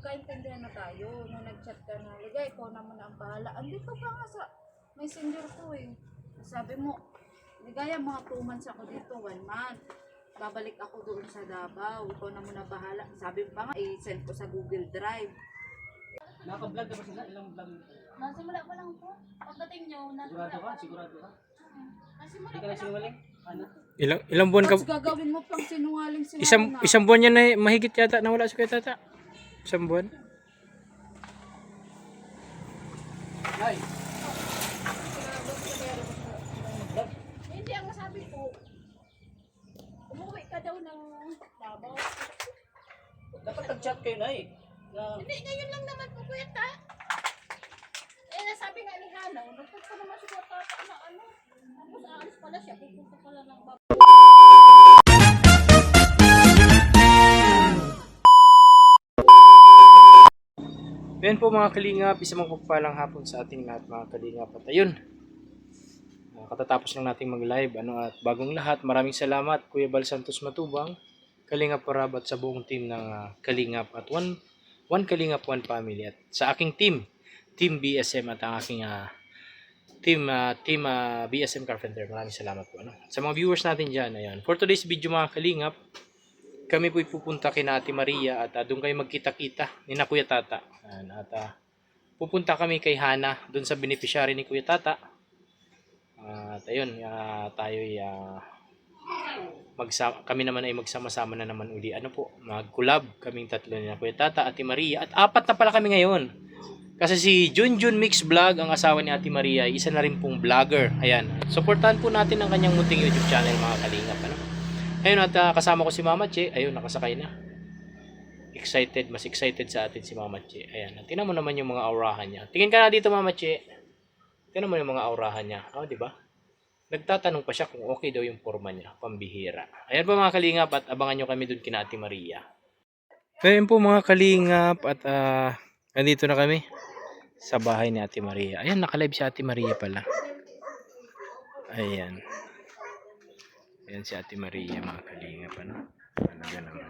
nagkaintindihan na tayo. Nung nag-chat ka na, ligay, ikaw naman ang bahala. Andito pa nga sa messenger ko eh. Sabi mo, ligaya, mga 2 months ako dito, 1 month. Babalik ako doon sa Davao. Ikaw na muna bahala. Sabi pa nga, i-send ko sa Google Drive. Naka-vlog na ba sila? Ilang vlog? Nasimula pa lang po. Pagdating nyo, Sigurado ka? Sigurado ka? nasimula Hindi ka na sinungaling? Ano? Ilang buwan ka? Tapos gagawin mo pang sinungaling sila Isang buwan yan na mahigit yata nawala sa kay tata. Isang buwan. Ay! Hindi, ang sabi ko, umuwi ka daw ng Davao. Dapat nag-chat kayo na eh. Hindi, ngayon lang naman po kuya ta. Eh, nasabi nga ni Hanaw, nagpunta naman siya sa tata na ano. Tapos aalis pala siya, pupunta pala ng baba. Yan po mga kalingap, isang magpagpalang hapon sa ating lahat mga kalingap. At ayun, katatapos lang nating mag-live. At bagong lahat, maraming salamat Kuya Bal Santos Matubang, Kalingap Parab at sa buong team ng Kalingap at One Kalingap, One Family. At sa aking Team BSM at ang aking Team BSM Carpenter, maraming salamat po. Sa mga viewers natin dyan, ayan. For today's video mga kalingap, kami po'y pupunta kina Ate Maria at doon kayo magkita-kita ni na Kuya Tata. At pupunta kami kay Hana, doon sa beneficiary ni Kuya Tata. At ayun, kami naman ay magsama-sama na naman uli. Mag-collab kaming tatlo ni na Kuya Tata, Ate Maria. At 4 na pala kami ngayon. Kasi si Junjun Mix Vlog, ang asawa ni Ate Maria, isa na rin pong vlogger. Ayan. Supportahan po natin ang kanyang munting YouTube channel mga kalingap. Ayun, at kasama ko si Mama Che. Ayun, nakasakay na. Mas excited sa atin si Mama Che. Ayan. Tingnan mo naman yung mga aurahan niya. Tingin ka na dito Mama Che. Tingnan mo yung mga aurahan niya. Di ba? Nagtatanong pa siya kung okay daw yung forma niya. Pambihira. Ayan po mga kalingap at abangan nyo kami doon kina Ate Maria. Ayun po mga kalingap at nandito na kami sa bahay ni Ate Maria. Ayan, nakalive si Ate Maria pala. Ayan. Ayan si Ate Maria mga kalingap. Talaga naman.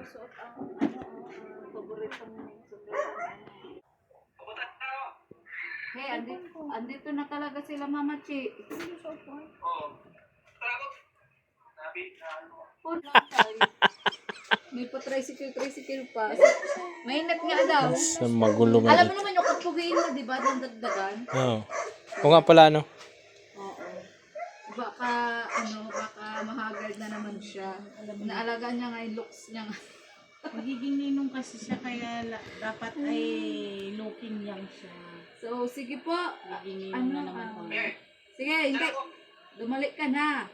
Hey, andito na talaga sila Mama Chi. May pa-tricycle pa. Mainit nga daw. Sa magulo nga. Alam mo naman yung kapugiin mo, di ba? Nang dagdagan. Oo. O nga pala Oo. Baka mahagard na naman siya. Naalagaan niya nga yung looks niya nga. Magiging ninong kasi siya kaya dapat ay looking young siya. So, sige po. Magiging ninong na naman po. Sige, hindi. Dumalik ka na.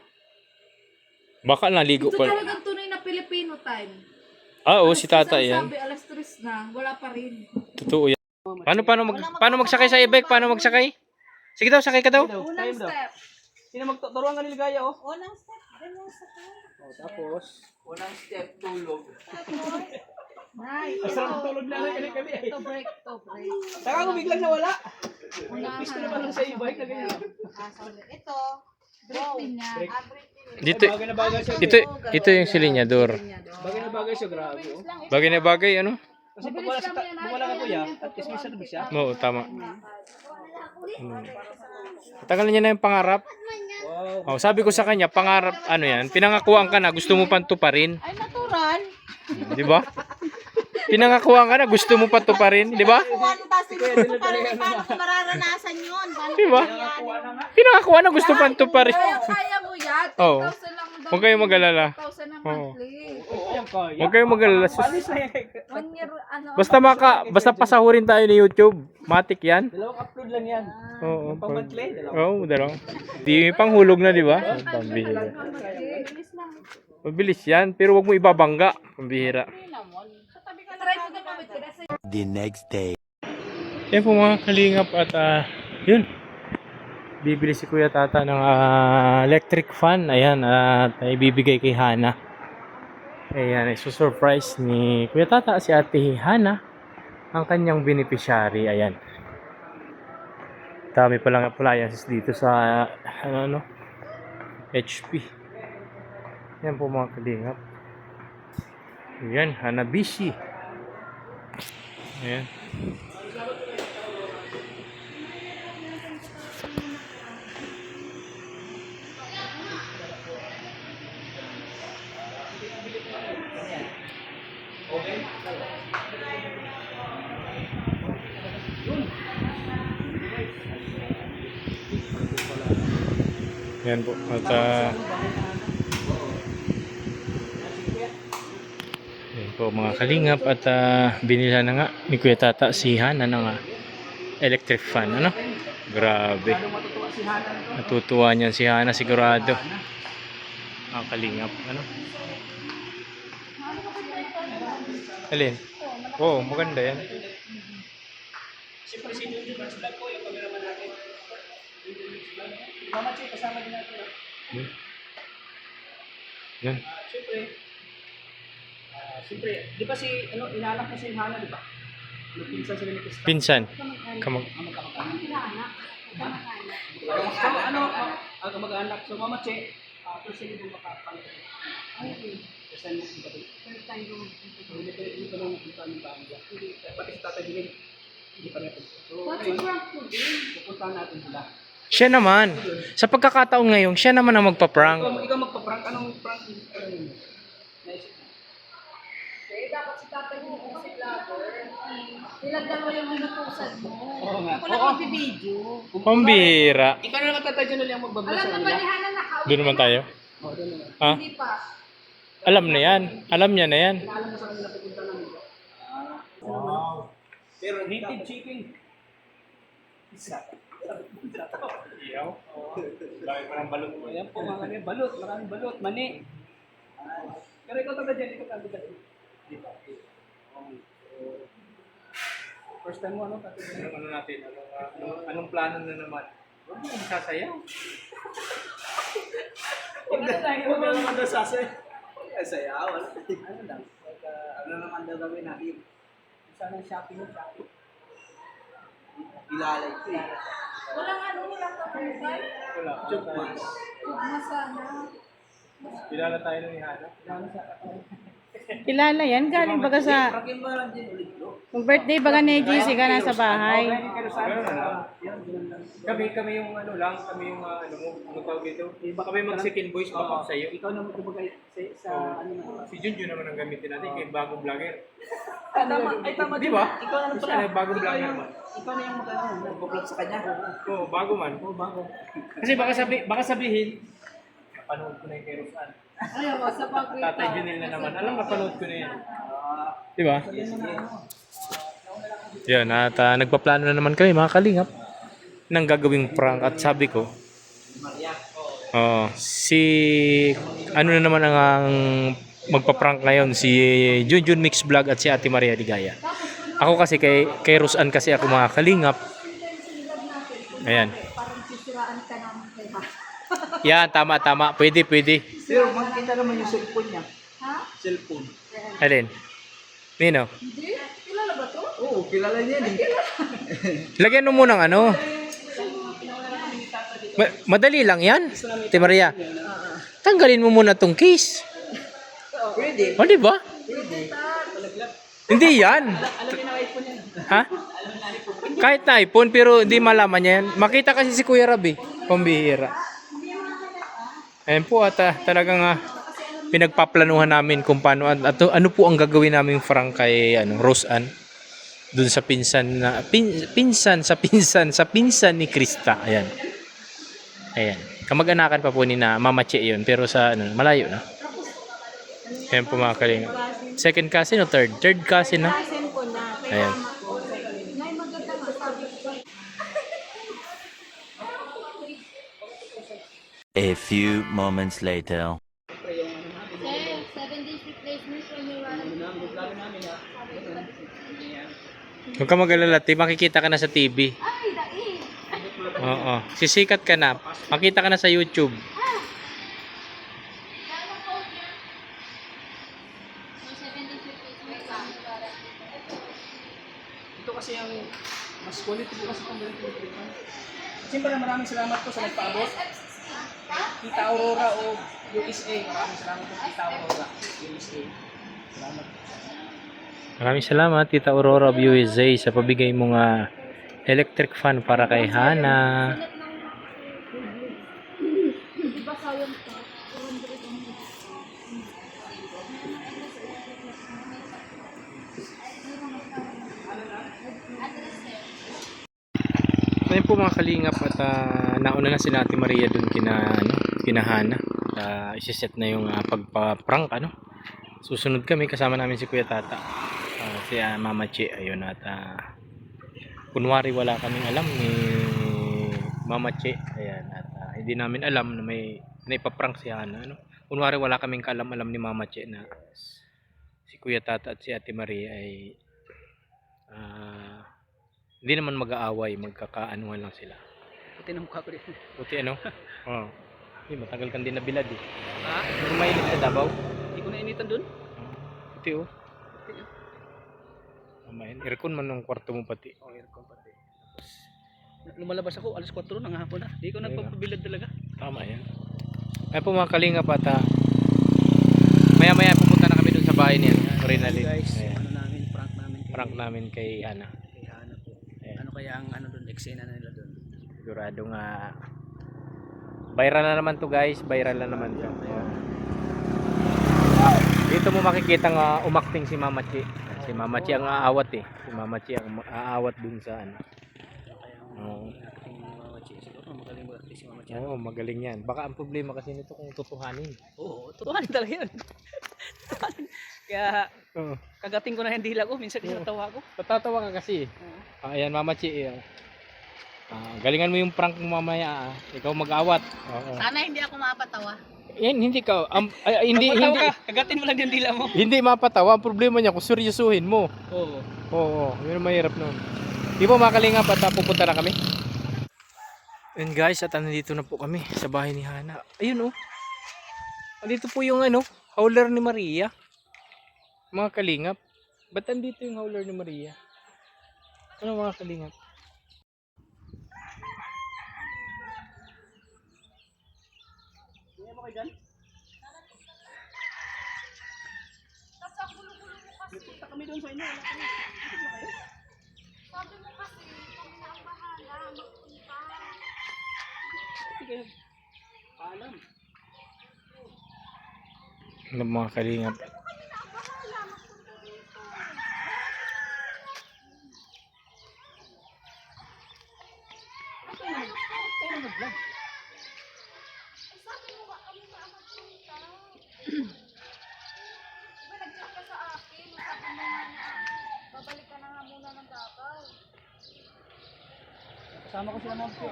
baka naligo Ito pa. talagang tunay na Filipino time. Oo, si Tata yan. Sabi, alas 3 na. Wala pa rin. Totoo yan. Paano magsakay sa e-bike? Paano magsakay? Sige daw, sakay ka daw. Unang step. Sino magturuan ka ni Ligaya oh? Unang step, ganun sa tayo. Tapos, unang step, tulog. Nice. Masarap tulog na rin kami eh. To break. Saka ako biglang nawala. Unahan. Gusto naman lang sa e-bike na ganyan. Ito, Break din niya. Dito, Bagay na bagay siya. ito yung silinyador. Bagay na bagay siya, grabe oh. Bagay na bagay, ano? Kasi pag wala ka kuya, at least may service siya. Oo, tama. Tagal niya na yung pangarap. Wow. Oh, sabi ko sa kanya, pangarap, yan, pinangakuan ka na, gusto mo pa tuparin. ay natural. Di ba? Pinangakuan ka na, gusto mo pa tuparin, di ba? Kung ano tas ito pa rin, paano ko mararanasan yun? Paano Di ba? ko yan? Pinangakuan na, gusto pa tuparin. Kaya mo yan. 2,000 Oo. lang daw. Huwag kayong mag-alala. 2,000 na monthly. Ayan kaya. Huwag kayong mag-alala. Panis na yan. 1 year, Basta pasahurin tayo ni YouTube. Matik yan. Dalawang upload lang yan. Oo. Pang monthly, Oo, dalawa. Di panghulog na, di ba? Pambihira. Mabilis yan, pero wag mo ibabangga. Pambihira. Try mo na kami. The next day. Yan po mga kalingap at yun. Bibili si Kuya Tata ng electric fan. Ayan, at ibibigay kay Hana. Ayan, surprise ni Kuya Tata si Ate Hana, ang kanyang beneficiary. Ayan. Dami palang appliances dito sa HP. Yan po mga kalingap. Ayan, Hanabishi. Ayan. Yan po. At yan po mga kalingap at binila na nga ni Kuya Tata si Hana na nga electric fan. Ano? Grabe. Natutuwa niyan si Hana sigurado. Mga kalingap. Ano? Alin? Oo, maganda yan. Siyempre si Junjun Max Vlog po yung cameraman natin. Mama Che, kasama din natin. Yan. Siyempre, di ba si, inaanak mo si Hana, di ba? Yung pinsan sila ni Krista. Pinsan. Kamag-anak. So, Mama Che, first time yung makapangit. First time yung makapangit. Hindi pa lang nakita ng pangit. Pati si Tata Dilin, hindi pa natin. So, pupuntahan natin sila. Siya naman. Sa pagkakataon ngayon, siya naman ang magpa-prank. Ikaw magpa-prank. Anong prank? Naisip mo? Eh, dapat si tatay mo kasi vlogger. Ilang dalawa yung minutusan mo. Oo nga. Ako lang magbibideo. Pambira. Ikaw na naman tatay dyan lang magbablog Alam sa na ba kanila. ni Hana nakauwi? Doon naman tayo. Oo, doon naman. Ha? Hindi pa. Alam na yan. Alam niya na yan. Alam mo sa kanila pupunta namin. Wow. Pero native chicken. Isa. Iyaw. Dami pa ng balot. Ayan po mga kanil. Balot. Maraming balot. Mani. Pero ikaw taga dyan. Ikaw taga dyan. First time mo ano? Ano natin? Anong plano na naman? Huwag mo sasayaw. Huwag mo naman daw sasayaw. Sayaw. Ano lang? Ano naman daw gawin natin? Sana shopping mo. Ilalay ko eh. Walang kapulay. Wala. Chukmas. Tugma sana. Kilala tayo ni Hana. Kilala yan, galing baga sa... Prakin mo lang din ulit bro. Mag-birthday baga ni JC ka nasa bahay. Kami yung ano lang, kami yung ano tawag dito. Kami mag-second voice backup sa iyo. Ikaw naman kumbaga sa ano na. Si Junjun naman ang gamitin natin kay bagong vlogger. Tama. Di ba? Ikaw naman pala. Bagong vlogger naman. Ikaw na yung mag-vlog sa kanya. Oo, bago man. Oo, bago. Kasi baka sabihin, napanood ko na yung kay Rosan. Ayaw, sa pagkita. Tatay Junil na naman. Alam, napanood ko na yan. Di ba? Yan. At nagpaplano na naman kami mga kalingap ng gagawing prank. At sabi ko, ano na naman ang magpa-prank ngayon, si Junjun Mix Vlog at si Ate Maria Ligaya. Ako kasi kay Rosan kasi ako mga kalingap. Ayan. Parang sisiraan ka naman kay Ha. Yan, tama. Pwede. Pero makikita naman yung cellphone niya. Ha? Cellphone. Alin? Nino? Hindi? Kilala ba to? Oo, kilala niya eh. Lagyan mo munang ano. Madali lang yan. Ate Maria. Tanggalin mo muna tong case. Pwede. O, di ba? Hindi yan. Ha? Kahit na iPhone, pero hindi malaman niya yan. Makita kasi si Kuya Rabi. Pambihira. Ayan po at talagang pinagpaplanuhan namin kung paano at ano po ang gagawin namin prank kay Rosan dun sa pinsan ni Krista. Ayan. Kamag-anakan pa po ni na Mama Che yun, pero sa malayo na. Ayan po mga kalinga. Second cousin o third? Third cousin na. Ayan. Nay, maganda nga. Sabi ko. A few moments later. 7 days replacement when you run. Huwag ka mag-alala, makikita ka na sa TV. Ay, dai. Oo. Sisikat ka na. Makita ka na sa YouTube. Ito kasi ang mas quality po kasi itong ganito. Siyempre maraming salamat po sa nagpaabot. Tita Aurora o USA. Maraming salamat po Tita Aurora USA. Salamat. Maraming salamat Tita Aurora of USA sa pabigay mong electric fan para kay Hana. Di ba sayang to? 200 ang Ngayon po mga kalingap at nauna na si Ate Maria dun kina Hana. Isiset na yung pagpa-prank Susunod kami kasama namin si Kuya Tata. Si Mama Che ayun at kunwari wala kaming alam ni Mama Che. Ayan at hindi namin alam na may ipa-prank si Hana Kunwari wala kaming kaalam-alam ni Mama Che na si Kuya Tata at si Ate Maria ay hindi naman mag-aaway, magkakaanuhan lang sila. Puti ng mukha ko dito. Puti Oo. Matagal kang din nabilad eh. Ha? Pero mainit sa Davao. Hindi ko nainitan dun. Puti oh. Aircon man ng kwarto mo pati. Aircon pati. Lumalabas ako, alas 4 ng hapon na. Hindi ko nagpapabilad talaga. Tama yan. Ay po mga kalingap at maya-maya pupunta na kami dun sa bahay niya. Rinalin. Guys, Ayan. prank namin kay Prank namin kay Hana. Hana po. Ayan. Ano kaya ang dun, eksena na nila dun? Sigurado nga viral na naman to guys. Viral na naman to. Dito mo makikita nga umakting si Mama Chi. Si Mama Chi ang aawat eh. Si Mama Chi ang aawat dun sa Oo. Oo, magaling yan. Baka ang problema kasi nito kung tutuhanin. Oo, totoo talaga yun. Kaya Oo. kagating ko na yung dila ko, minsan tinatawa ko. Tatatawa ka kasi. Ayan Mama Chi. Galingan mo yung prank mo mamaya. Ikaw mag-awat. Oo. Sana hindi ako mapatawa. Yan, hindi ka. Hindi. Kagatin mo lang yung dila mo. Hindi mapatawa. Ang problema niya kung seryosuhin mo. Oo. Oo. Yun ang mahirap nun. Di ba mga kalingap at pupunta na kami? And guys, at nandito na po kami sa bahay ni Hana. Ayun oh. Dito po yung howler ni Maria. Mga kalingap. Ba't andito yung howler ni Maria? Ano mga kalingap? Hindi mo kayo dyan? Punta kami doon sa inyo. Sabi mo kasi, kami na ang bahala, magpunta. Hindi kayo. Paalam. Ano mga kalingap? Kami na ang bahala, magpunta dito. Pero mag-vlog. Sabi mo ba kami na ang magpunta? Diba nag-chat ka sa akin, sabi mo nga na babalik ka na nga muna ng Davao. Kasama ko sila mga po.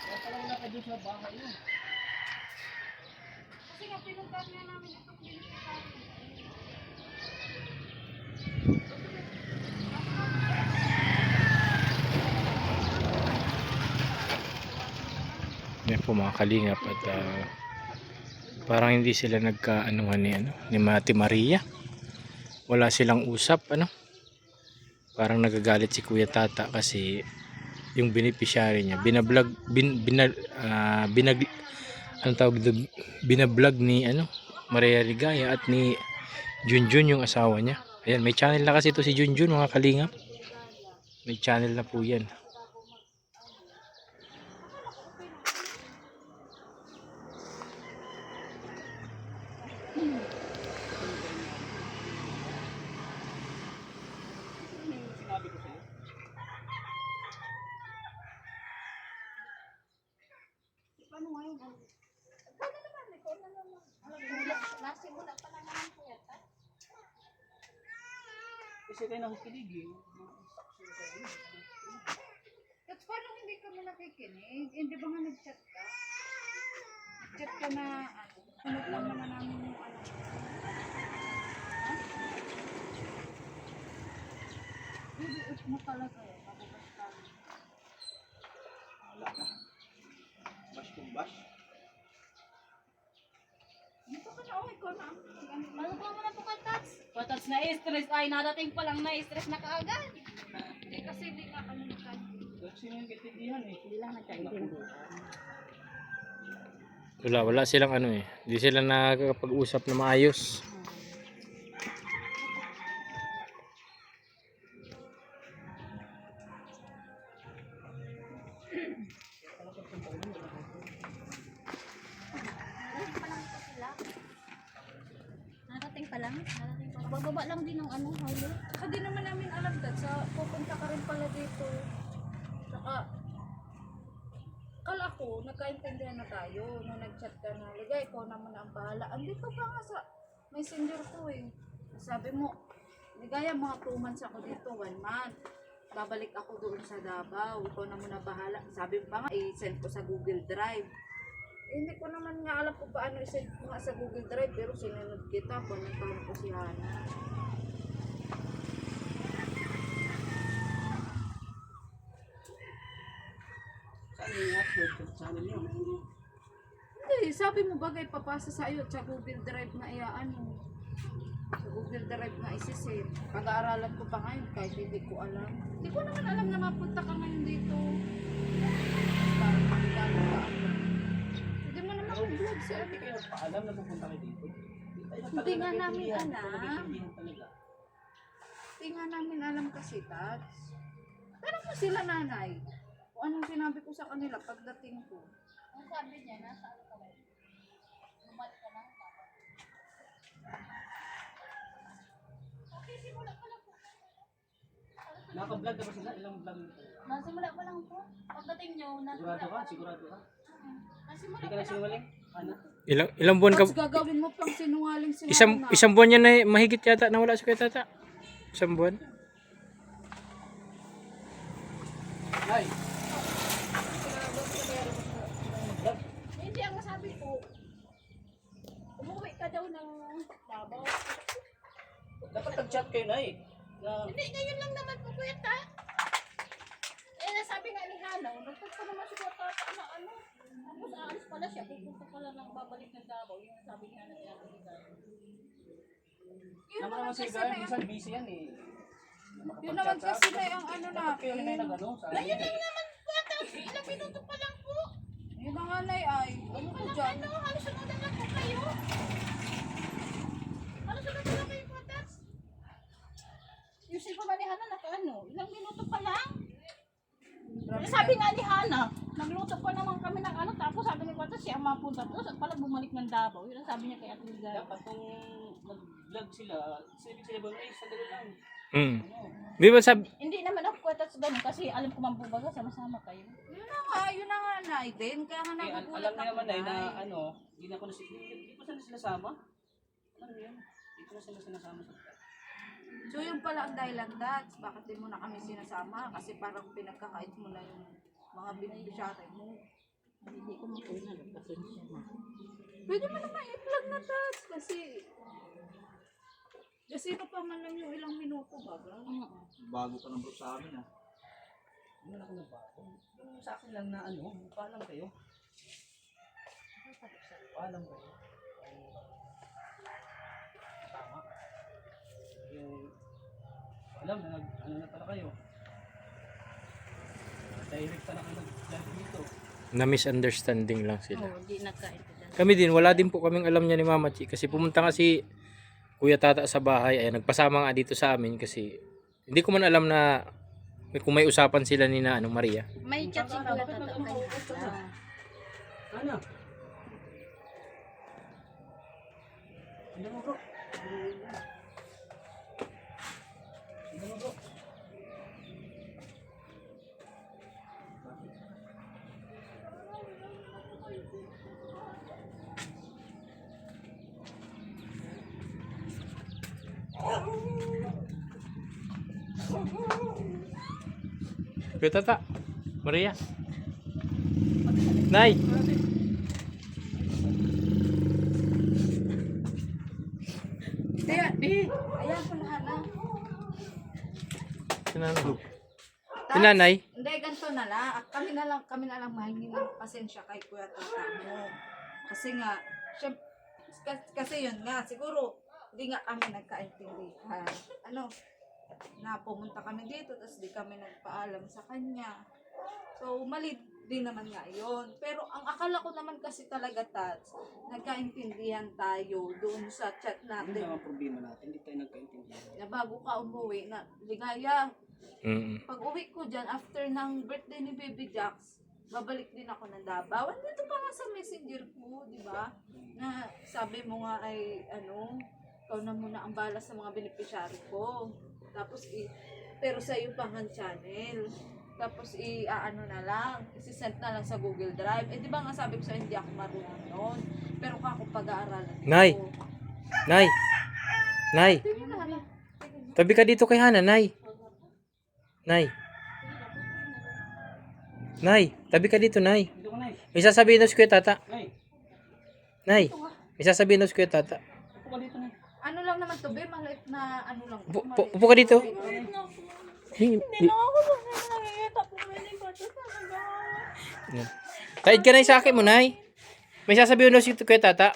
Kaya pala wala ka doon sa bahay yun. Kasi nga pinuntahan nga namin itong binigay. Yan po mga kalingap at parang hindi sila nagkaanuhan ni Ate Maria. Wala silang usap Parang nagagalit si Kuya Tata kasi yung beneficiary niya binablog binablog ni Maria Ligaya at ni Junjun yung asawa niya. Ayan, may channel na kasi ito si Junjun mga kalingap. May channel na po yan. Sinabi ko sa'yo. Paano nga yun? Paano naman? Ikaw na naman. Nasimula pa lang naman po yata. Kasi kayo nakikinig eh. At paano hindi ka mo nakikinig? Hindi ba nga nag-chat ka? Nag-chat ka na sunod lang naman namin yung Bibiit mo talaga eh. Mababas ka. Wala na. Bash kung bash. Dito ka na, ikaw na. Ano ba mo na po kay Tats? Patats na stress. Ay, nadating pa lang na stress na kaagad. Hindi kasi hindi nga kami nagkaintindi. Sino yung kitindihan eh? Hindi lang nagkaintindi. Wala silang Hindi sila nakakapag-usap na maayos. Bababa lang din ng ano, halo. Saka di naman namin alam dad, sa pupunta ka rin pala dito. Saka, kala ko, nagkaintindihan na tayo nung nag-chat ka na, ligay, ikaw naman ang bahala. Andito pa nga sa messenger ko eh. Sabi mo, ligaya, mga 2 months ako dito, 1 month. Babalik ako doon sa Davao, ikaw na muna bahala. Sabi mo pa nga, i-send ko sa Google Drive. Hindi ko naman nga alam kung paano i-send ko nga sa Google Drive, pero sinunod kita, pumuntahan ko si Hana. Saan yung upload ko sa channel niyo? Hindi, sabi mo bagay papasa sa iyo sa Google Drive na iyaan mo. Sa Google Drive na isisend. Pag-aaralan ko pa ngayon kahit hindi ko alam. Hindi ko naman alam na mapunta ka ngayon dito. Parang makikalo ka ako. Hindi mo naman mag-vlog si Hindi kayo nagpaalam na pupunta kayo dito. Hindi nga namin alam. Talaga. Hindi nga namin alam kasi, Tats. Pero mo sila nanay. Kung anong sinabi ko sa kanila pagdating ko. Ang sabi niya, nasa ano ka ba? Bumalik ka lang. Okay, simula pa lang po. Naka-vlog na ba sila? Ilang vlog nito? Nasimula pa lang po. Pagdating niyo, nasimula Sigurado pa ka? lang. Sigurado ka? Nasimula Hindi ka na sinungaling? Ana? Ilang buwan ka Tapos gagawin mo pang sinungaling si Hana. isang buwan yan na mahigit yata nawala si Kuya Tata. Isang buwan. Ay! Hindi, ang sabi ko, umuwi ka daw ng Davao. Dapat nag-chat kayo na eh. Na, Hindi, ngayon lang naman po, Kuya Ta. Eh, nasabi nga ni Hanaw, nagtagpo naman si Kuya Tata na ano. Tapos aalis pala siya, pupunta pala ng babalik ng Davao. Yun ang sabi ni Hanaw, kaya ako Yun naman naman naman si kasi Guy, na minsan busy yan eh. yun naman kasi na yung ano Dapat kayo na natin. yung nag-ano sa Ngayon lang naman, Kuya Ta. Ilang minuto pa lang po. Yun ang anay ay. Ano ko dyan? Ano, halos sunod na po kayo. Halos sunod na kayo, Kuya Ta. Yung cellphone ni Hana, naka-ano, ilang minuto pa lang. Eh, sabi nga ni Hana, nagluto pa naman kami ng ano, tapos sabi ni Kuya Ta, siya ang mapunta doon, at pala bumalik ng Davao. Yun ang sabi niya kay Ate Ligay. Dapat kung nag-vlog sila, sabi sila ba, ay, sandali lang. Mm. Ano? Di ba sabi Hindi naman ako Kuya Ta ganun kasi alam ko mambubaga, sama-sama kayo. Yun na nga anay din. Kaya nga Eh, nagugulat alam niya ako naman ay na Nay. ano, hindi na ako hindi ko sila sinasama. Alam niyo yun? Hindi ko na sila sinasama sa So yung pala ang dahilan Dats. Bakit di mo na kami sinasama? Kasi parang pinagkakait mo na yung mga binibisyate mo. Hindi ko makuha. Pasensya na. Pwede mo naman i-vlog na Dats. Kasi pa man lang yung ilang minuto baga. Bago ka ng bro sa amin ah. Ano ako na ba? Yung sa akin lang na ano, paalam kayo. Paalam kayo. Tama. Yung, alam na ano na pala kayo. Direct pala kayo nag-vlog dito. na misunderstanding lang sila. Oo, di nagkaintindihan. Kami din, wala din po kaming alam niya ni Mama Chi kasi pumunta nga si Kuya Tata sa bahay, ay nagpasama nga dito sa amin kasi hindi ko man alam na kung may usapan sila ni na Maria. May chat si Kuya Tata kay Hana. Ano? Ano mo bro? Ano mo bro? Kuya Tata, Maria. Nay! Ayan pala Hana. Sinanay. Sinanay? Hindi, ganito na lang. Kami na lang mahingi ng pasensya kay Kuya Tata mo. Kasi nga, kasi yun nga, siguro, hindi nga kami nagkaintindihan. Ano, na pumunta kami dito, tapos di kami nagpaalam sa kanya. So, mali din naman nga yun. Pero ang akala ko naman kasi talaga, Tats, nagkaintindihan tayo doon sa chat Ano natin. naman problema natin? Hindi tayo nagkaintindihan. Na bago ka umuwi, na ligaya, Mm. pag uwi ko dyan, after ng birthday ni Baby Jax, babalik din ako ng Davao. Andito pa nga sa messenger ko, di ba? Na sabi mo nga ay, ano, ikaw na muna ang bala sa mga beneficiary ko. Tapos, pero sa iyo pangan channel. Tapos, ano na lang, isi-send na lang sa Google Drive. Eh, di ba nga sabi ko sa hindi ako marunong noon. Pero kako pag-aaralan ko. Nay! Nay! Nay! Sige na, hala. Tabi ka dito kay Hana, Nay. Nay. Nay, tabi ka dito, Nay. Dito ko, Nay. May sasabihin daw si Kuya Tata. Nay, Nay, may sasabihin daw si Kuya Tata. upo ka dito, Nay. Ano lang naman to, be, maliit na ano lang. Upo ka dito. Taid ka na sa akin mo, Nay. May sasabihin daw si Kuya Tata.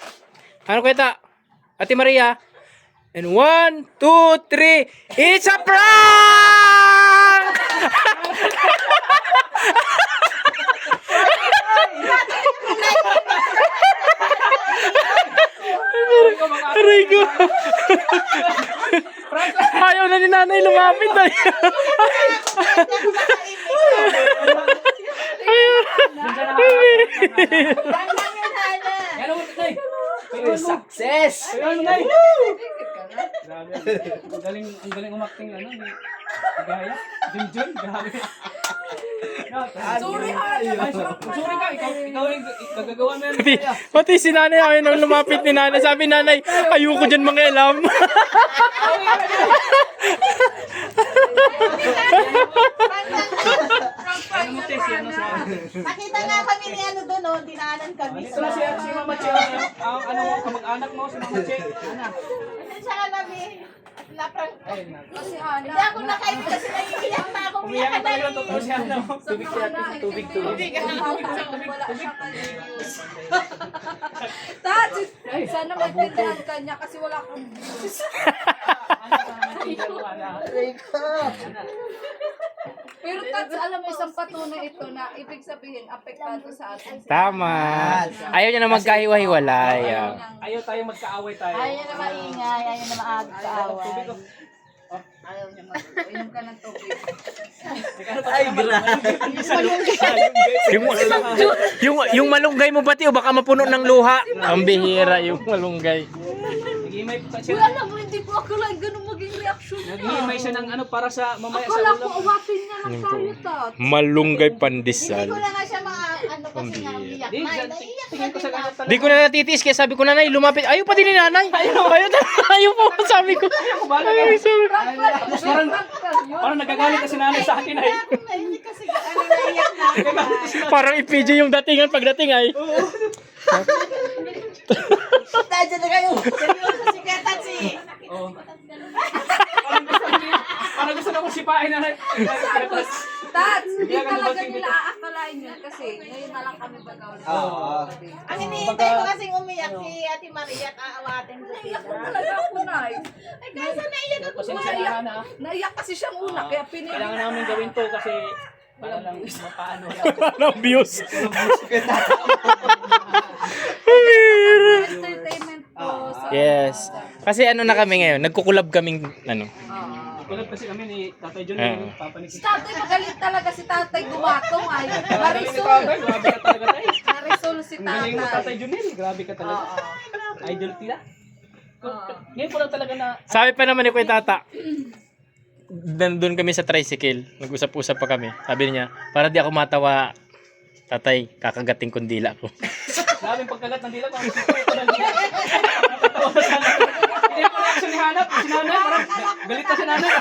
Ano, Kuya Tata? Ate Maria. And 1, 2, 3. It's a prank! Aray ko. Ayaw na ni nanay lumapit na. Ano mo, Nay? Success! Ayun, Nay. Grabe. Ang galing umakting ano ni Gaya. Junjun, grabe. Sorry, ha. Sorry ka, ikaw yung gagawa mo yan. Pati si nanay ayaw nang lumapit ni nanay. Sabi nanay, ayoko dyan mangialam. Ano mo, Tess, ano sa... Nakita nga kami ni ano doon, oh, dinaanan kami. Ito na si Mama Che, ang ano mo, kamag-anak mo, si Mama Che. Ana. Siya ka namin. At laprang. Ayun na. Kasi Hindi Hana. ako nakain kasi naiiyak na ako. Umiyak ka talaga, totoo siya. Ano? Tubig siya, tubig. Wala siya ka-reviews. Tats, sana maintindihan ka niya kasi wala kang views. Pero Tats, alam mo isang patunay ito na ibig sabihin apektado sa atin. Tama. Ayaw niya na magkahiwa-hiwalay. Ayaw tayo magkaaway tayo. Ayaw na maingay, ayaw na maagkaaway. Ayaw niya mag-inom ka ng tubig. Ay, grabe. Yung malunggay mo pati o baka mapuno ng luha. Ang bihira yung malunggay. Nag-himay pa Uy, siya. alam mo, hindi ko akalain ganun maging reaction niya. Nag-himay siya ng ano para sa mamaya sa Akala ko ulam. awatin niya lang tayo, Tats. Malunggay Hindi pandesal. ko na nga siya ano kasi nga umiyak Di, na. sa- Naiiyak tingin ko sa ganap talaga. Di ko na natitiis kaya sabi ko nanay lumapit. Ayaw pati ni nanay. Ayaw po sabi ko. Ako ba? Parang nagagalit kasi nanay sa akin ay. Naiiyak kasi ano, naiiyak na ako. Parang i-PJ yung datingan pagdating ay. Tadya na kayo. Seryoso si Ketatsi. Oh. Parang gusto na kong sipain na. Tats, hindi talaga nila aakalain yun kasi ngayon na lang kami bagaw. Oo. Ang hinihintay ko kasing umiyak si Ate Maria at aawatin ko Naiyak ko sila. talaga ako, Nay. Ay, kaysa naiyak ako. Pasensya na na. Naiyak kasi siyang una, kaya pinili. Kailangan namin gawin to kasi para lang mapaano. Walang views. Entertainment po sa... Yes. Kasi ano na kami ngayon, nagkukulab kaming ano. Tulad kasi kami ni Tatay John, Oo. yung papa ni Si tatay magaling talaga si tatay gumatong ay. Grabe Marisol. ka talaga tayo. Marisol si Ang galing mo tatay. Tatay John eh. Grabe ka talaga. Idol tila. Ngayon po lang talaga na Sabi pa naman ni Kuya Tata. Nandun kami sa tricycle. Nag-usap-usap pa kami. Sabi niya, para di ako matawa, tatay, kakagating kong dila ko. grabing pagkagat ng dila ko. Ang sipay ko ng dila. Nakatawa sa nanay. Hindi ko reaction ni Hana. Si nanay parang galit na si nanay.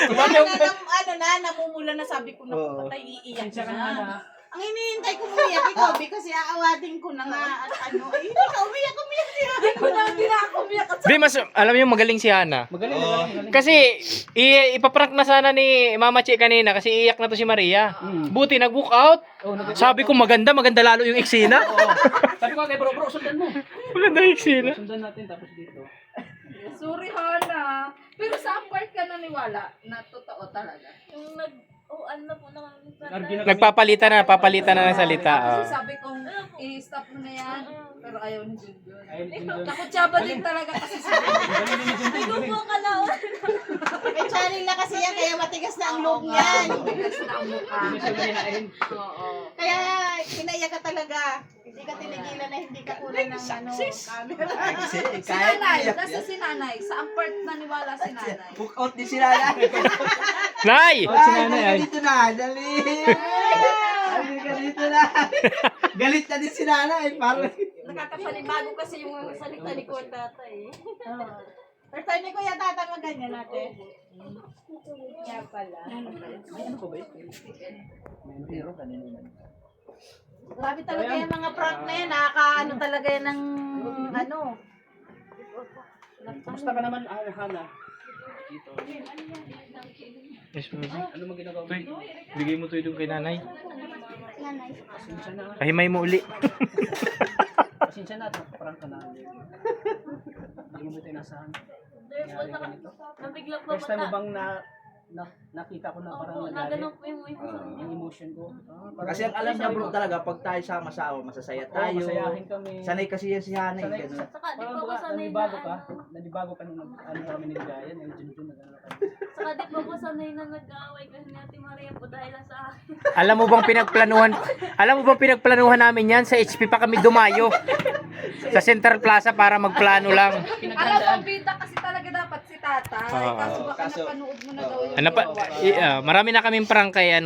Ano na, namumula na sabi ko na patay, iiyak Pasensya ka na Hana. na. Ang hinihintay ko umiyak ikaw, kasi aawatin ko na nga at ano, ay hindi ka umiyak siya. Hindi na ako umiyak at Di, mas, alam niyo, magaling si Hana. Magaling, magaling. Kasi, ipaprank na sana ni Mama Che kanina kasi iyak na to si Maria. Buti, nag-book out. Sabi ko, maganda lalo yung eksena. Sabi ko kay bro, sundan mo. Maganda yung eksena. Sundan natin tapos dito. sorry, Hana. Pero sa part ka naniwala na totoo talaga. Yung Oo, ano po na kami. Nagpapalitan na ng salita. Kasi Oh. sabi kong, i-stop mo na yan. Pero ayaw ni Junjun. Ayun, Junjun. Nakutsaba din talaga kasi sila. Ay, gupo ka na. May channel na kasi yan, kaya matigas na ang loob niyan. Bigas na ang mukha. Hindi siya manihain. Oo. Kaya pinaiyak ka talaga. Hindi ka tinigilan na hindi ka kulang ng camera. Kasi Si nanay, kasi si nanay, sa ang part naniwala si nanay. Book out din sila na. Nay! Si nanay ay. Dito na, dali. Ay, ka dito na. Galit na din si nanay. Parang Nakakapanibago kasi yung salita ni Kuya Tata eh. First time ni Kuya Tata ganyan natin. Kaya pala. Grabe talaga yung mga prank na yan. Nakakaano talaga yan ng ano. Kamusta ka naman, Hana? Dito. Yes, Moses. Ano mo ginagawa mo? Tuy, bigay mo to yung kay nanay. Pasensya na. Pahimay mo uli. Pasensya na. Parang ka na. Hindi mo tayo nasahan. Nabigla po First time mo bang nakita ko na parang Opo, nagalit? nagano po yung Yung emotion ko. kasi ang alam niya bro talaga, pag tayo sama-sama, masasaya Oo, tayo. masayahin kami. Sanay kasi yan si Hana. Sanay, Ganun. Saka di parang po ako baga, sanay na nanibago ka. ano. Nanibago ka nung ano kami niligayan. Yung Junjun na gano'n kami. Saka di po ako sanay na nag-aaway kasi ni Ate Maria po dahil lang sa akin. Alam mo bang pinagplanuhan namin yan? Sa HP pa kami dumayo. Sa Central Plaza para magplano lang. Alam mo, bida kasi talaga dapat si tatay. Oo. Kaso baka Kaso- napanood mo na daw yung Ano pa, marami na kaming prank kay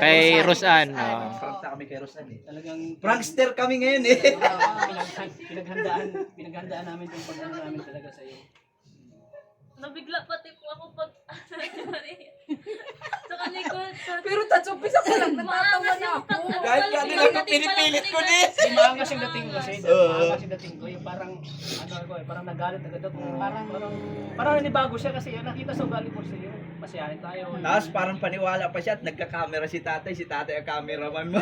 kay Rosan. Prank na kami kay Rosan eh. Talagang Prankster kami ngayon eh. pinaghandaan namin yung pag-ano namin talaga sa iyo. Nabigla pati po ako pag Ate Maria. Saka ni Kuya Tata. Pero tatsumpisa ko lang, natatawa na ako. Kahit kanila ko pinipilit ko din. Yung maangas yung dating ko kasi, Oo. maangas yung dating ko, yung parang, ano ako eh, parang nagalit agad ako. Parang nanibago siya kasi nakita sa ugali ko siya, masayahin tayo. Tapos parang paniwala pa siya at nagka-camera si tatay ang cameraman mo.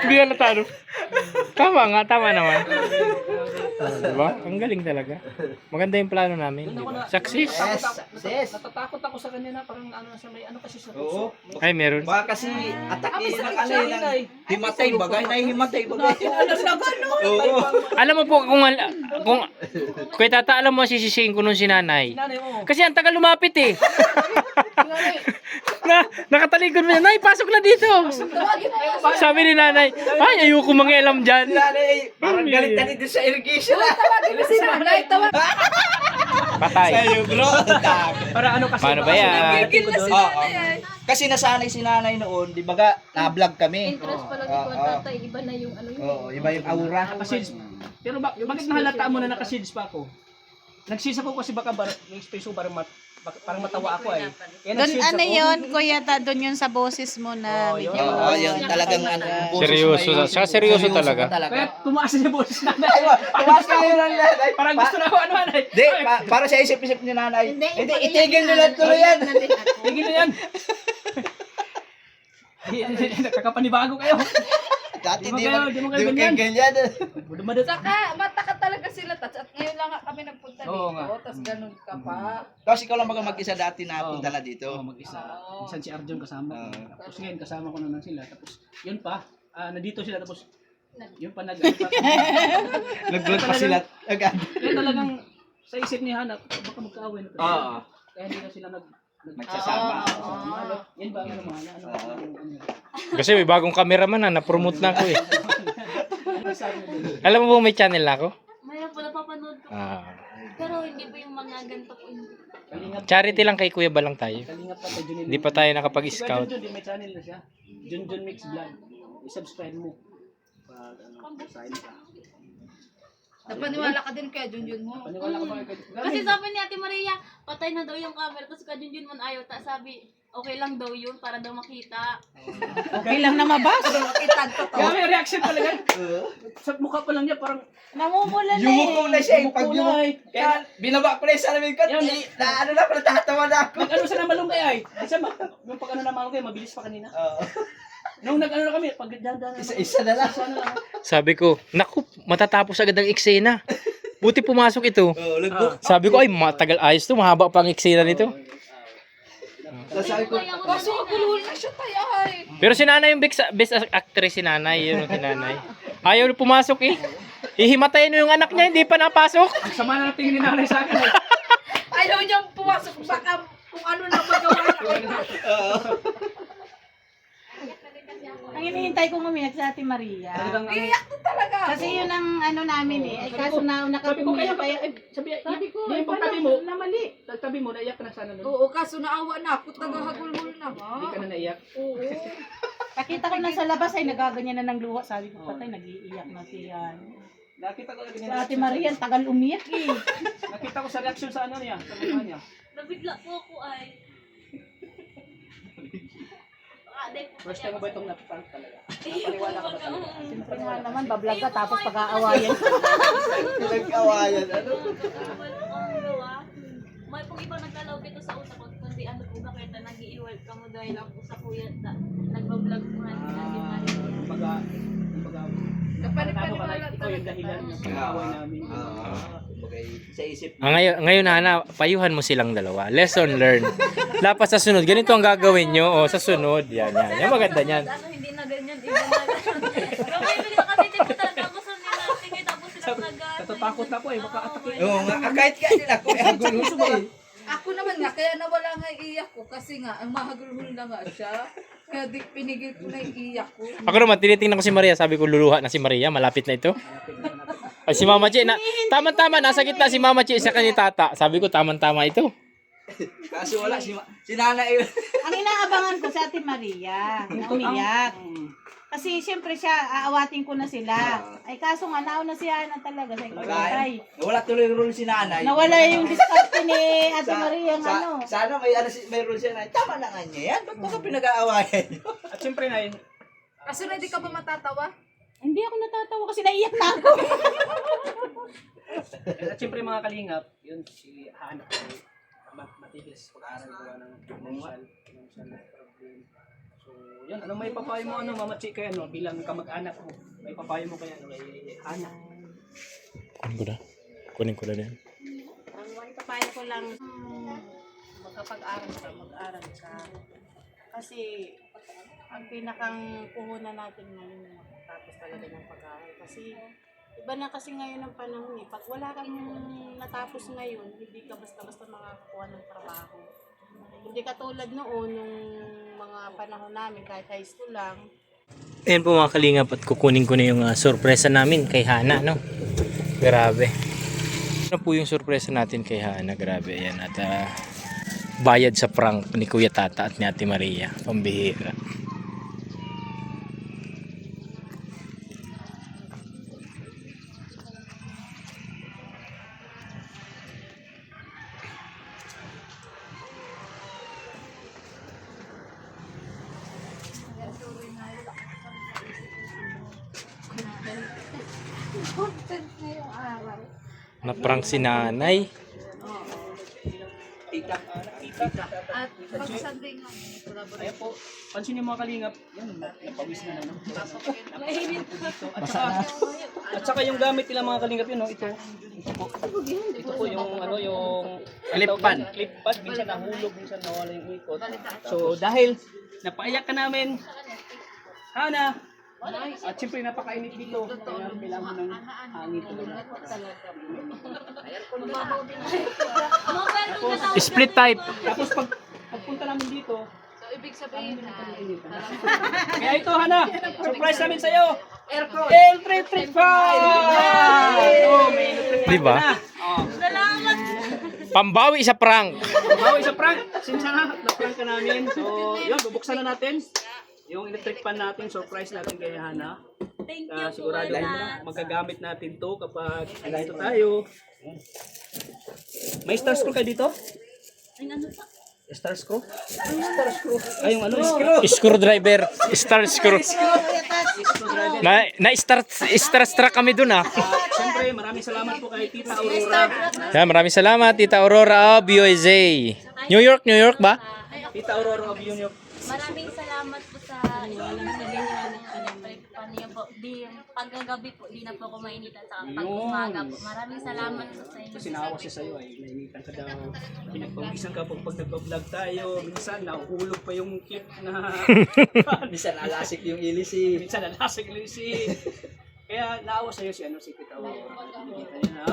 Hindi na natalo. Tama naman. Diba? Ang galing talaga. Maganda yung plano namin. Diba? Success. Yes. Natatakot ako sa kanya na parang ano sa may ano kasi sa Oo. puso. Ay, meron. Baka kasi atake ng ano siya, ng Inay. himatay bagay na himatay bagay. Oo. Alam mo po kung Kuya Tata, alam mo sisisihin ko nung si nanay. Nanay mo. Kasi ang tagal lumapit eh. Nakatalikod mo na, Nay, pasok na dito. Sabi ni nanay, ay, ayoko mangialam dyan. Nanay, parang galit na dito sa irrigation na. Tawagin mo si nanay, tawagin Patay. Sa'yo bro. Para ano kasi. Paano ba yan? Gigil na si Oo. nanay ay. Kasi nasanay si nanay noon, di ba ga, na-vlog kami. Interest pala ni Kuya Tata, iba na yung ano yun. Oo, iba yung aura. Nakasids. Pero bakit nahalata mo na nakasids pa ako? Nagsis ako kasi baka yung space ko parang matawa ako eh. Kaya Doon nagsis ano ako. yun, Kuya Ta, doon yun sa boses mo na Oo, yun. medyo. Oo, yun talagang ano. boses Seryoso may- siya seryoso talaga. Kaya tumaas na yung boses namin. Tumas ka yun ang nanay. Parang gusto na ako ano nanay. Di, para sa isip-isip ni nanay. Hindi, itigil nyo lang tuloy yan. Tigil na yan. Nakakapanibago kayo. Dati Di mo di mo kayo ganyan. ganyan. Dumadat. Saka, mata ka talaga sila, Tats. At ngayon lang nga kami nagpunta Oo nga. dito. Tapos ganun ka pa. Tapos ikaw lang mag-isa dati na punta na dito. Oo, mag-isa. Minsan si Arjun kasama ko. Tapos ngayon kasama ko naman sila. Tapos yun pa, nandito sila tapos yun pa Nag-vlog pa sila agad. Kaya talagang sa isip ni Hana, baka magkaaway na tayo. Oo. Kaya hindi na sila Nagsasama. Yan ba ang mga ano? Kasi may bagong cameraman na, na-promote na ako eh. Alam mo ba may channel na ako? Mayroon po napapanood ko. Pero hindi po yung mga ganito po. Kalingap. Charity lang kay Kuya Balang tayo. Kalingap pa kay Junil. Hindi pa tayo nakapag-scout. Junjun, may channel na siya. Junjun Mix Vlog. I-subscribe mo. Pag ano, sign ka. Napaniwala ka din kaya Junjun mo. Paniwala ko ba kay Kasi sabi ni Ate Maria, patay na daw yung camera. Tapos ka Junjun man ayaw. Sabi, okay lang daw yun para daw makita. Okay lang na mabas. Kitag ko to. Kaya may reaction talaga. Sa mukha pa lang niya parang Namumula na Yumuko na siya. Pag Yumuko na yumuko. eh. Kaya binaba ko na yung salamin ko. Yan. Na ano na, natatawa na ako. nag-ano sa namalunggay ay. Isa yung pag ano na malunggay, mabilis pa kanina. Oo. Nung nag-ano na kami, pag dandan na. Isa-isa na lang. Isa na lang. Sabi ko, naku, matatapos agad ang eksena. Buti pumasok ito. Sabi ko, ay, matagal ayos to. Mahaba pang eksena nito. Tapos sabi ko, Kaso gulol na siya tayo ay. Pero si Nanay yung best actress, si Nanay. Yun, si Nanay. Ayaw na pumasok eh. Ihimatayin mo yung anak niya, hindi pa napasok. Ang sama na tingin ni nanay sa akin. Ayaw niyang pumasok. Baka kung ano na magawa na kayo. Ang hinihintay ko umiyak sa Ate Maria. Iyak ko talaga. Kasi yun ang ano namin eh. Ay, kaso nauna Sabi kami ko kaya umiyak. sabi ko, Yung yung tabi mo, na mali. tabi mo, naiyak ka na sana nun. Oo, kaso naawa na ako. Tagahagulhul na nga. Hindi ka na naiyak. Oo. Nakita ko na sa labas ay nagaganyan na ng luha. Sabi ko, patay, nag-iiyak na siya. Nakita ko Si Ate Maria, ang tagal umiyak eh. Nakita ko sa reaction sa ano niya, sa mukha niya. Nabigla po ako ay. First time mo ba itong napiprank talaga? Napaniwala ka ba talaga? Siyempre nga naman, bablog ka tapos pag-aawayan. pinag-awayan. Ano? May pong ibang nagkalaw dito sa utak ko, kundi ano po bakit na nag-i-iwal ka mo dahil ako sa kuya na nagbablog mo nga Kumbaga, ano ka like, ikaw yung dahilan ng pag-away namin. Sa isip. Ngayon, Hana, payuhan mo silang dalawa. Lesson learned. Lapas sa sunod, ganito ang gagawin nyo. O, sa sunod, yan. Yan maganda niyan. Ano, hindi na ganyan, iba na ganyan. Pero may bigla kasi tipo talaga ako sa nila. Sige, tapos sila nag- Natatakot na po eh, baka atake. Oo nga, kahit kainin ako, hagulhul na eh. Ako naman nga, kaya nawala nga iiyak ko. Kasi nga, ang mahagulhul na nga siya. Kaya di, pinigil ko na iiyak ko. Ako naman, tinitingnan ko si Maria. Sabi ko, luluha na si Maria. Malapit na ito. Ay, si Mama Chi, tama-tama, nasa gitna si Mama Chi, isa ka ni Tata. Sabi ko, tama-tama ito. Kaso wala, si nanay yun. Ang inaabangan ko sa Ate Maria, na umiyak. Kasi siyempre siya, aawatin ko na sila. Ay kaso nga, nauna si Hana talaga sa ikatay. Wala tuloy yung rule si nanay. Nawala yung diskarte ni Ate Maria ng ano. Sana may rule siya na, tama na nga niya yan. Ba't mo ka pinag-aawayan nyo? At siyempre na yun, Kaso na hindi ka ba matatawa? Hindi ako natatawa kasi naiyak na ako. at siyempre mga kalingap, yun si Hana ko, matigas pag-aaral gawa ng financial problem. So, yun, ano may papayo mo, Mama Chi, kay ano, bilang kamag-anak mo, may papayo mo kaya kay Hana. Kunin ko na yan. Ang papayo ko lang, mag-aaral ka. Kasi, ang pinakang puhunan natin ngayon, tapos talaga ng pag-aaral. Kasi, iba na kasi ngayon ang panahon eh. Pag wala kang natapos ngayon, hindi ka basta-basta makakuha ng trabaho. Hindi katulad noon, nung mga panahon namin, kahit high school lang. Ayan po mga kalingap at kukunin ko na yung sorpresa namin kay Hana, no? Grabe. Ano po yung sorpresa natin kay Hana? Grabe, ayan. At bayad sa prank ni Kuya Tata at ni Ate Maria. Pambihira. Content na yung araw. Na-prank si Nanay. At pag-Sunday nga, collaboration. Ayan po, pansin niyo mga kalingap, yan, napawis na naman. At saka yung gamit nila mga kalingap yun, no, ito po yung ano, yung clip pad, minsan nahulog, minsan nawala yung ikot. So dahil napaiyak ka namin, Hana, at siyempre napakainit dito, kaya kailangan ng hangin talaga. Split type. Tapos pagpunta namin dito, So, ibig sabihin na, kaya ito Hana, surprise namin sa'yo! L335! Oh, may electric fan Diba? ka na. Oh. Salamat! Pambawi sa prank. Bawi sa prank. Sinsa na, na-prank ka namin. So, yun, bubuksan na natin. Yung electric fan natin, surprise natin kay Hana. Thank you po, Sigurado Hana. magagamit natin to kapag nandito tayo. May star screw kayo dito? Ay, ano pa? Star screw? Star screw. Ay, yung ano, screw. Screwdriver. Star screw. Na-starstruck kami dun ah. Siyempre, maraming salamat po kay Tita Aurora. Yan, maraming salamat, Tita Aurora of USA. New York ba? Tita Aurora of New York. Maraming salamat po sa inyong sabihin niyo. Paano niyo po po, pagkagabi po, di na po ako mainitan sa pag Yun. umaga po. Maraming salamat po sa inyo. Kasi naawa siya sa'yo ay nainitan ka daw. Pinagpawisan ka pag nagpa-vlog tayo. Minsan nahuhulog pa yung clip na Minsan alasik yung ilisi. minsan nalasig lang si. Kaya naawa sa'yo si si Tita Aurora. Nakikita niya na.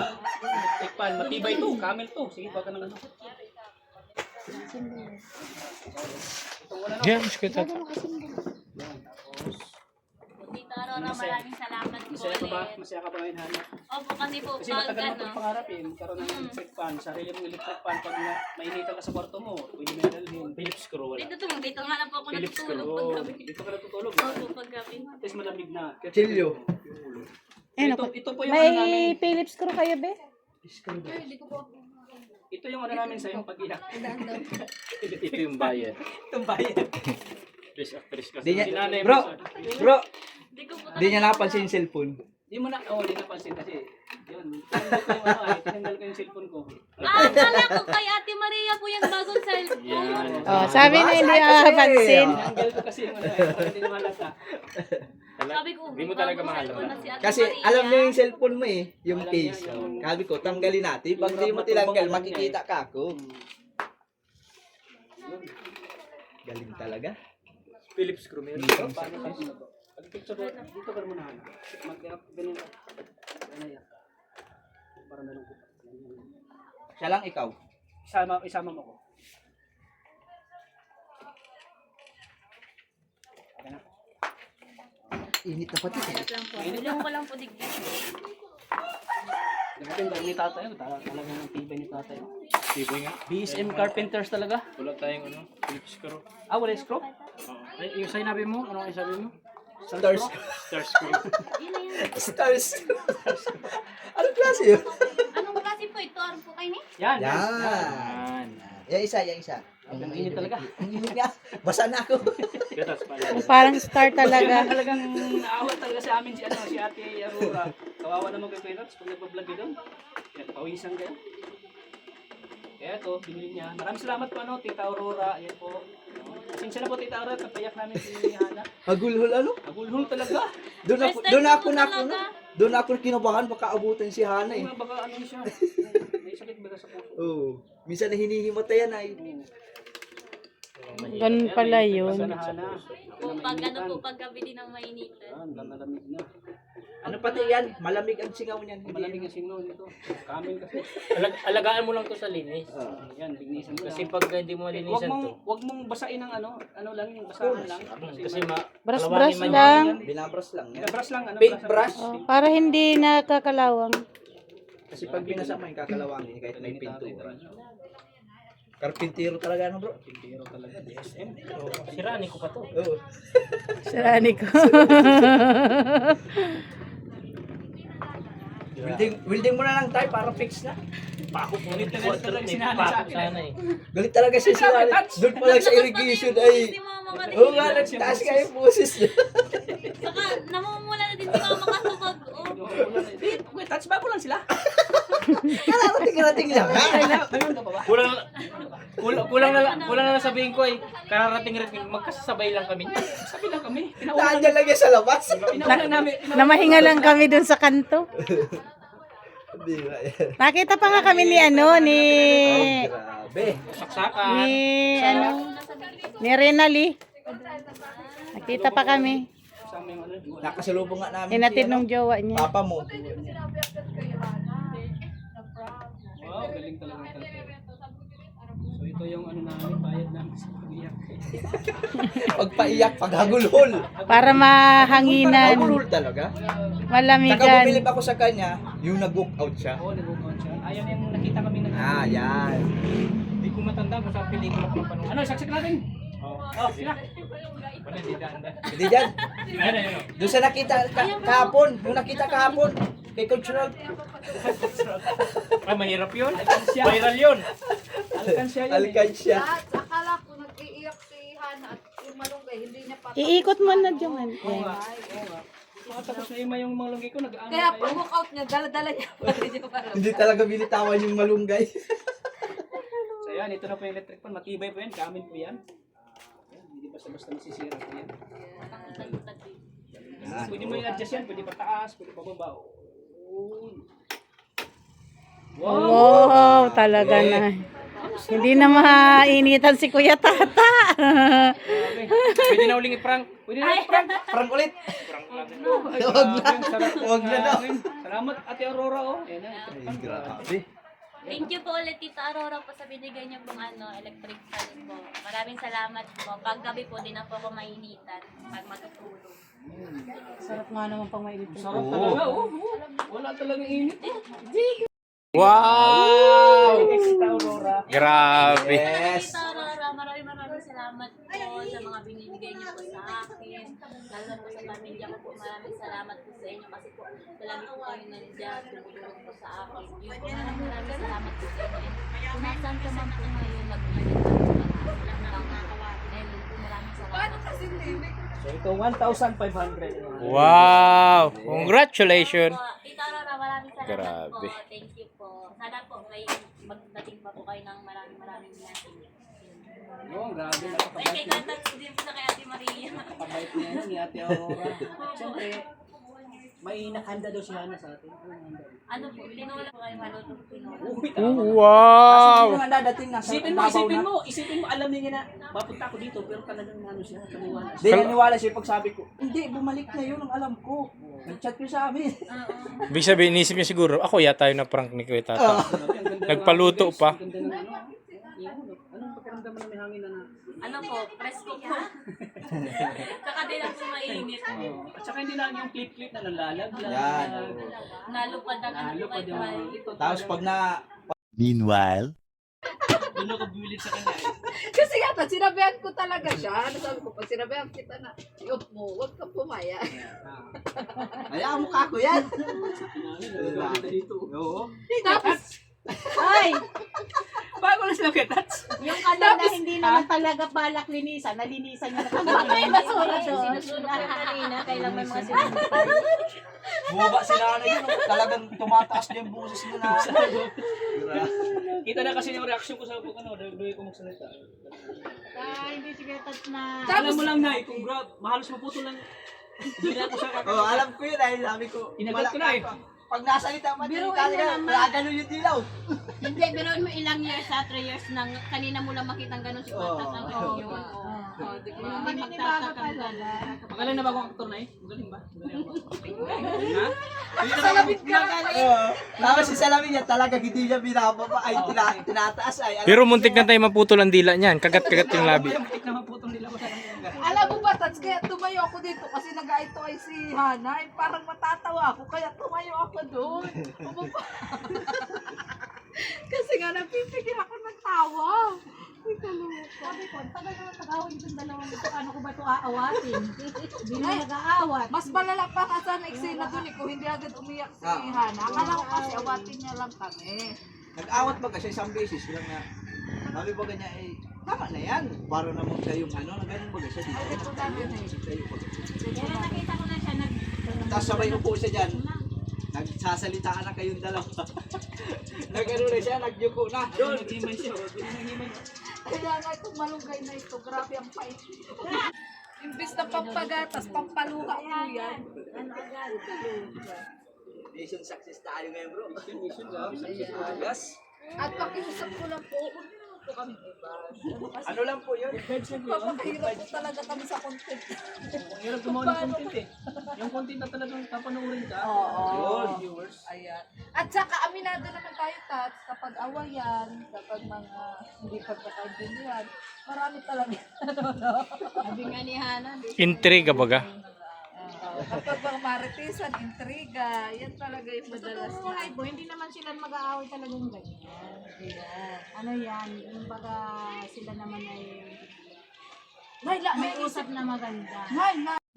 Tikpan, matibay to, camel to. Sige, baka ng ano. Itong wala na. Yan, mas kita. Tita Aurora, maraming salamat po Masaya ka ba? ulit. Masaya ka ba ngayon, Hana? Opo, kasi po, Kasi pag matagal mo ano, itong pangarap eh. Magkaroon ng electric fan. Sarili mong electric fan. Pag mainitan ka sa kwarto mo, pwede mo dalhin. Philips screw wala. dito nga lang po ako Philips natutulog screw. paggabi. Dito ka natutulog. Opo, paggabi. At least malamig na. Chilyo. Ito po yung ano namin. May Philips screw kayo, be? Ito yung ano namin sa yung pag-iyak. Ito yung bayad. Itong bayan. Best actress kasi. Di niya, Si nanay bro, mo, Di ko po di niya napansin yung cellphone. Di mo na, di napansin kasi. Yun. Tinanggal ko yung ano ay, tinanggal ko yung cellphone ko. akala ko kay Ate Maria po yung bagong cellphone. Yan. Oh, sabi na hindi pansin. Tinanggal ko kasi yung ano ay, para hindi namalata. Sabi ko, Hindi mo talaga bagong mahal. cellphone na si Ate Kasi Maria. alam niyo yung cellphone mo eh, yung Alam case. niya, yung- Sabi ko, tanggalin natin. Pag di mo tinanggal, makikita ka ako. Galing talaga. Philips screw meron. Paano kasi ito? Pag-picture ko, dito ka muna Hana. Mag-iyak, ganyan ka. Ganyan. Para meron ko. Siya lang ikaw. Isama mo ko. Okay na. Init na pati. Ilang ko lang po digdi. Grabe, ang galing ni tatay. Talagang ang tibay ni tatay. Tibay nga. BSM Carpenters talaga. Wala tayong ano, Philips screw. Wala yung screw? Ay, yung sinabi mo, anong isabi mo? Stars. Star screw. Stars. Anong klase yun? Anong klase po ito? Ano po kayo ni? Yan. Yan. Yung isa. Ang init talaga. Ang init nga. Basa na ako. Gatas pala. Parang star talaga. Talagang naawat talaga sa amin si Ate Aurora. Kawawa naman kay Pelots pag nagpa-vlog kayo doon. Pawisan kayo. Kaya ito, binili niya. Maraming salamat po Tita Aurora. Ayan po. Pasensya na po Tita Aurora, kapayak namin si Hana. Magulhol ano? Agulhul talaga. Doon ako kinabahan baka abutin si Hana eh. Baka ano siya. May sakit ba sa puso? Oo. Minsan na hinihimatayan ay. Ganun pala yun. Basta na Hana. Po, pag ano po, paggabi din ang mainitan. Malamig na. Ano pati yan? Malamig ang singaw niyan. Malamig ang singaw nito. Kamil kasi. Alagaan mo lang to sa linis. Yan, bignisan mo Kasi lang. pag hindi mo malinisan to, Wag mong basain ng ano lang yung basahan lang. kasi Brush-brush kalawangin man lang. Binabras lang. Yan. Brush lang, ano? Paint brush. Oh, para hindi nakakalawang. Kasi pag binasama yung kakalawangin kahit may pintura. Karpintero talaga ano bro? Pero talaga, DSM. Sirani ko pa to. Oo. Sarani ko. Welding mo na lang tayo para fix na. Pako po Galit nito. na talaga si nanay sa akin. Sana eh. Galit talaga siya sila. Doon pa lang sa irrigation ay. Si mama ka Oo din. nga, nagtaas nga yung boses niya. Saka, namumula na din si mama kasubag. Oh. Touch ba ko lang sila? Kararating-rating lang. Ngayon ka pa ba? Kulang na lang sabihin ko eh. Kararating magkasabay lang kami. Sabi lang kami. Nandiyan lang yan sa labas. Pinaulan namin. Namahinga lang kami dun sa kanto. Hindi ba yan? Nakita pa nga kami ni Grabe. Saksakan. ni Renali. Nakita pa kami. Kasama yung ano. Nakasalubong nga namin Hinatid si, nung jowa niya. Papa mo. Wow, galing talaga yung tatay. So ito yung ano namin, bayad namin sa pag-iyak. Pagpaiyak, paghagulhol. Para mahanginan. Hagulhol talaga. Saka Malamigan. bumilip ako sa kanya, yung nag-walk out siya. Oo, nag-walk siya. Ayaw yung nakita kami na. Yan. Hindi ko matanda kung sa pelikula ko napanood. Ano, saksik natin. Oh, sila. Pala hindi daan. Hindi dyan. Ayun. Doon sa nakita kahapon. Yung nakita kahapon. Kay Coach Rod. Ay, mahirap yun. Viral yun. Alkansya yun. Alkansya. At akala ko nag-iiyak si Hana at yung malunggay, hindi niya pa. Iikot mo na dyan. Oo nga. Tapos na ima yung mga lunggay ko, nag-ano Kaya kayo. pag walk out niya, dala-dala niya. Hindi niya parang. Hindi talaga binitawan yung malunggay. So yan, ito na po yung electric fan. Matibay po yan, kamin po yan. Yan, hindi basta-basta masisira po yan. Pwede mo i-adjust yan, pwede pataas, pwede pababa. Wow, talaga na. Hindi na mainitan si Kuya Tata. Pwede na uling i-prank. Pwede na i-prank. Prank ulit. Huwag na daw. Salamat Ate Aurora oh. Ayan na. Grabe. Thank you po ulit Tita Aurora po sa binigay niyo pong electric fan po. Maraming salamat po. Pag gabi po, di na po ako mainitan pag matutulog. Sarap nga naman pang mainit. Sarap talaga oh. Wala talagang init. Wow! Tita Aurora. Grabe. Yes. Tita Aurora, maraming salamat po sa mga binibigay niyo po sa akin. Lalo na po sa pamilya ko po. Maraming salamat po sa inyo kasi po marami po kayo nandiyan, tumutulong po sa akin. Yun po, maraming salamat po sa inyo. Kung nasaan ka man po ngayon, mag-ingat po sa mga maraming salamat. So ito 1,500. Wow! Congratulations! Tita Aurora, maraming salamat Grabe. po. Thank you po. Sana po may magdating pa po kayo ng maraming blessing. Oh, grabe. Ay, kay Katat din po sa kay Ate Maria. Napakabait niya yun ni Ate Aurora. Siyempre, may nakahanda daw si Hana sa atin. Ano po, tinola po kayo malutong tinola. Wow! Kasi yung dadating nasa Isipin mo, alam niya na, mapunta ako dito, pero talagang ano siya, kaniwala siya. Hindi naniwala siya pag sabi ko, hindi, bumalik na yun ang alam ko. Nag-chat ko sa amin. Ibig sabihin, inisip niya siguro, ako yata yung na-prank ni Kuya Tata. Nagpaluto pa. Ang ganda ng ano. Anong pakiramdam mo na may hangin na Ano po, presko po. Kakadilang po mainit. At saka hindi lang yung clip-clip na nalalaglag. Yan. Nalupad ang ano po Nalupad kay yung Pai. ito. Tapos pag na, Meanwhile, Doon ako bumilit sa kanya. Kasi nga, sinabihan ko talaga siya. Ano sabi ko, pag sinabihan kita na, yop mo, huwag kang pumaya. hayaan mo ka ko yan. Nalaglag dito. Oo. Tapos, Ay, Bago na sila ketats. yung kanina hindi naman talaga balak linisan. Nalinisan niya na kanina. May basura doon. Kanina, kailang may mga sinunod. Bumaba si nanay yun. Talagang tumataas niya yung boses niya na. Kita na kasi yung reaction ko sa ano, dahil ko magsalita. Hindi sige tat na. Alam mo lang na, kung grab, mahalos maputol lang. Hindi na ako sa Oo, alam ko yun dahil sabi ko. Inagat ko na eh. Pag nasalita man Biruin yung mo naman. gano'n yung dilaw. Hindi, pero mo ilang years 3 years nang kanina mo lang makitang ganun si Patat ang ganun yun. Di ko hindi magtatakang gano'n. Magaling na ba akong aktor na eh? Magaling ba? Magaling ako. Ha? salabit ka. Tapos si Salamin niya talaga hindi niya binababa ay tinataas ay. Pero muntik na tayo maputol ang dila niyan. Kagat-kagat yung labi. Muntik na maputol nila ko sa kanya. Alam mo ba, Tats, kaya tumayo ako dito kasi nag-aito ay si Hana. Ay, parang matatawa ako, kaya tumayo ako doon. Kasi nga, napipigil ako ng tawa. Sabi ko, tagal naman pag-awin itong dalawang ito. Ano ko ba ito aawatin? Hindi na nag-aawat. Mas malala pa nga sana eksena doon eh, kung hindi agad umiyak si Hana. Akala ko kasi awatin niya lang kami. Nag-awat ba kasi isang beses lang na. Sabi ba ganyan eh, tama na yan. Para naman siya yung ano, ganun ba siya dito. Ito namin eh. Kaya nakita ko na siya Tapos sabay upo siya dyan. Nagsasalitaan na kayong dalawa. Nag-ano na siya, nagyuko na. Doon. Nag-himay siya. Nag-himay. Kaya nga itong malunggay na ito, grabe ang pait. Imbis na pampagatas, pampaluha po yan. Mission success tayo ngayon bro. Yes. At pakiusap ko lang po, huwag niyo naman po kami iba. Ano lang po yun? Papakahirap po talaga kami sa content. Ang hirap gumawa ng content eh. Yung content na talagang papanoorin ka. Oo. Yun, viewers. Ayan. At saka aminado naman tayo, Tats, kapag awayan, kapag mga hindi pagkakaintindihan, marami talaga. Sabi nga ni Hana. Intriga baga. Kapag mga maritisan, intriga, yan talaga yung madalas Sa buhay po, hindi naman sila mag-aaway talagang ganyan. Ano yan, yung baga sila naman ay may usap na maganda.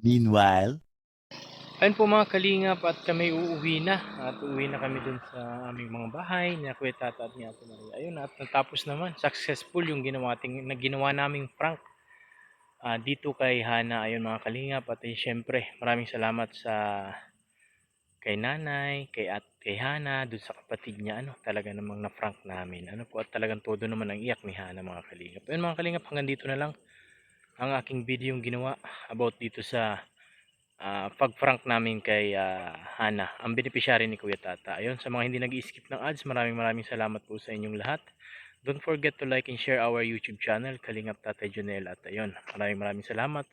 meanwhile, Ayun po mga kalingap at kami uuwi na. At uuwi na kami dun sa aming mga bahay ni Kuya Tata at ni Ate Maria. Ayun at natapos naman. Successful yung ginawa naming prank. Dito kay Hana. Ayun mga kalingap. At syempre maraming salamat sa kay nanay, kay Hana, dun sa kapatid niya. Talaga namang na-prank namin. At talagang todo naman ang iyak ni Hana mga kalingap. Ayun mga kalingap, hanggang dito na lang ang aking video yung ginawa about dito sa pag-prank namin kay Hana, ang beneficiary ni Kuya Tata. Ayun, sa mga hindi nag-skip ng ads, maraming salamat po sa inyong lahat. Don't forget to like and share our YouTube channel, Kalingap Tatay Junel. At ayun, maraming salamat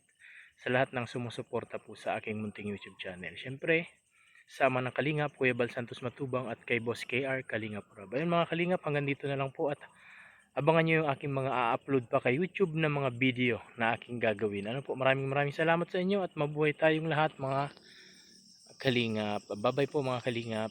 sa lahat ng sumusuporta po sa aking munting YouTube channel. Siyempre, sama ng Kalingap, Kuya Bal Santos Matubang at kay Boss KR, Kalingap Rob. Ayun mga Kalingap, hanggang dito na lang po at abangan nyo yung aking mga a-upload pa kay YouTube na mga video na aking gagawin. Ano po, maraming salamat sa inyo at mabuhay tayong lahat mga Kalingap. Bye bye po mga Kalingap.